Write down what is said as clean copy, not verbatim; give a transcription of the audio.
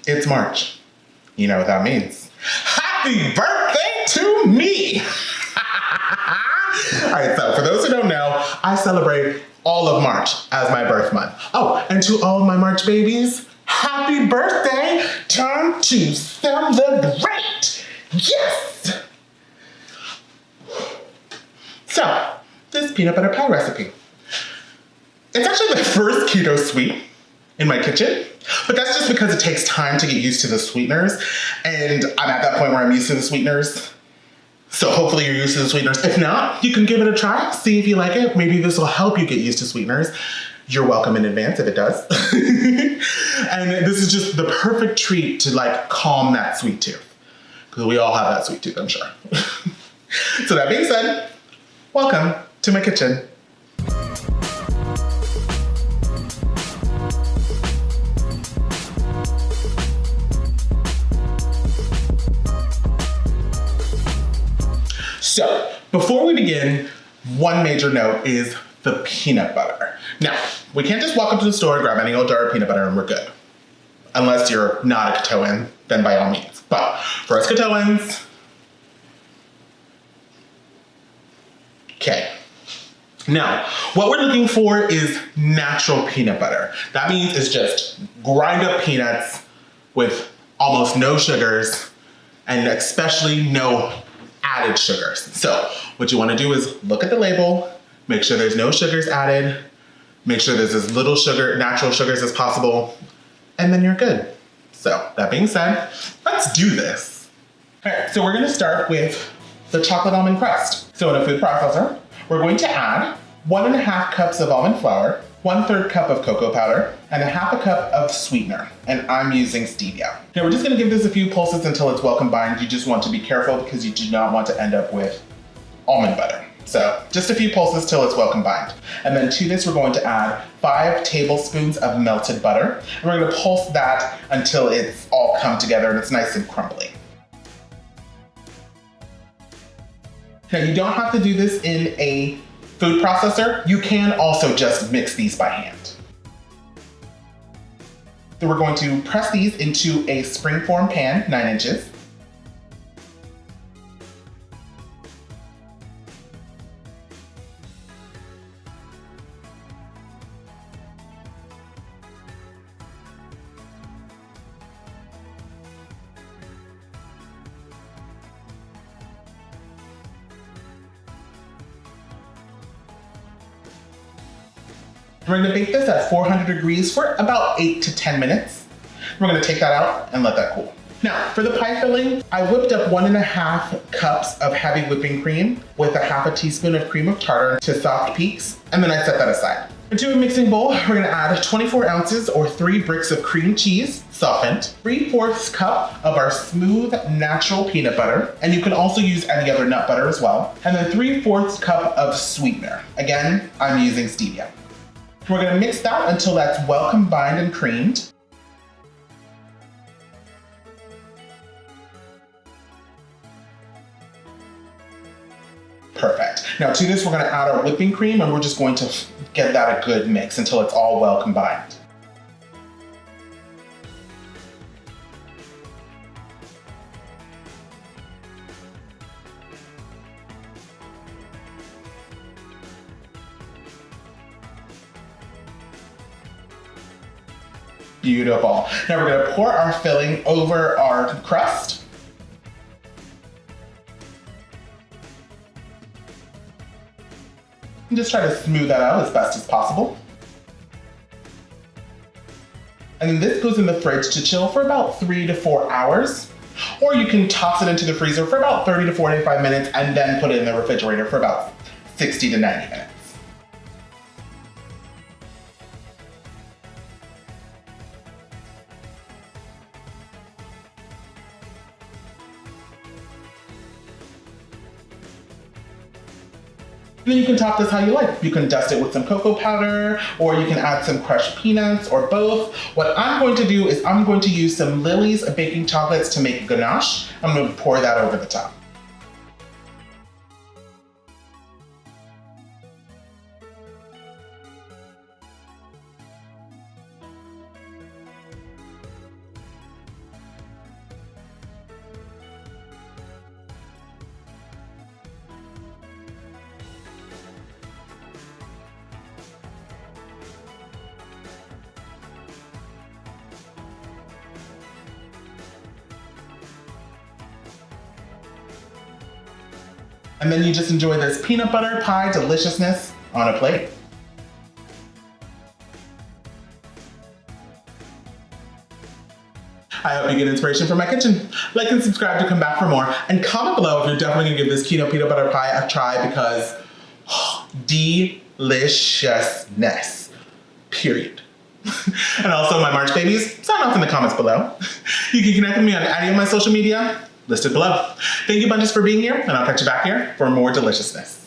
It's March. You know what that means. Happy birthday to me! All right, so for those who don't know, I celebrate all of March as my birth month. Oh, and to all of my March babies, happy birthday! Time to celebrate! Yes! So, this peanut butter pie recipe. It's actually the first keto sweet in my kitchen, but that's just because it takes time to get used to the sweeteners, and I'm at that point where I'm used to the sweeteners. So hopefully you're used to the sweeteners. If not, you can give it a try, see if you like it. Maybe this will help you get used to sweeteners. You're welcome in advance if it does. And this is just the perfect treat to like calm that sweet tooth, because we all have that sweet tooth, I'm sure. So that being said, welcome to my kitchen. So, before we begin, one major note is the peanut butter. Now, we can't just walk up to the store and grab any old jar of peanut butter and we're good. Unless you're not a Ketoan, then by all means. But for us Ketoans, okay. Now, what we're looking for is natural peanut butter. That means it's just grind up peanuts with almost no sugars and especially no added sugars. So what you want to do is look at the label, make sure there's no sugars added, make sure there's as little sugar, natural sugars as possible, and then you're good. So that being said, let's do this. All right, so we're going to start with the chocolate almond crust. So in a food processor, we're going to add 1.5 cups of almond flour, 1/3 cup of cocoa powder, and 1/2 cup of sweetener, and I'm using stevia. Now we're just gonna give this a few pulses until it's well combined. You just want to be careful because you do not want to end up with almond butter. So just a few pulses till it's well combined. And then to this, we're going to add 5 tablespoons of melted butter, and we're gonna pulse that until it's all come together and it's nice and crumbly. Now you don't have to do this in a food processor. You can also just mix these by hand. So we're going to press these into a springform pan, 9 inches. We're gonna bake this at 400 degrees for about 8 to 10 minutes. We're gonna take that out and let that cool. Now, for the pie filling, I whipped up 1.5 cups of heavy whipping cream with 1/2 teaspoon of cream of tartar to soft peaks, and then I set that aside. Into a mixing bowl, we're gonna add 24 ounces or 3 bricks of cream cheese, softened, 3/4 cup of our smooth natural peanut butter, and you can also use any other nut butter as well, and then 3/4 cup of sweetener. Again, I'm using stevia. We're gonna mix that until that's well combined and creamed. Perfect. Now to this, we're gonna add our whipping cream and we're just going to get that a good mix until it's all well combined. Beautiful. Now we're gonna pour our filling over our crust. And just try to smooth that out as best as possible. And then this goes in the fridge to chill for about 3 to 4 hours. Or you can toss it into the freezer for about 30 to 45 minutes and then put it in the refrigerator for about 60 to 90 minutes. And then you can top this how you like. You can dust it with some cocoa powder, or you can add some crushed peanuts, or both. What I'm going to do is I'm going to use some Lily's baking chocolates to make ganache. I'm going to pour that over the top. And then you just enjoy this peanut butter pie deliciousness on a plate. I hope you get inspiration from my kitchen. Like and subscribe to come back for more. And comment below if you're definitely gonna give this keto peanut butter pie a try because deliciousness, period. And also my March babies, sign off in the comments below. You can connect with me on any of my social media listed below. Thank you bunches for being here, and I'll catch you back here for more deliciousness.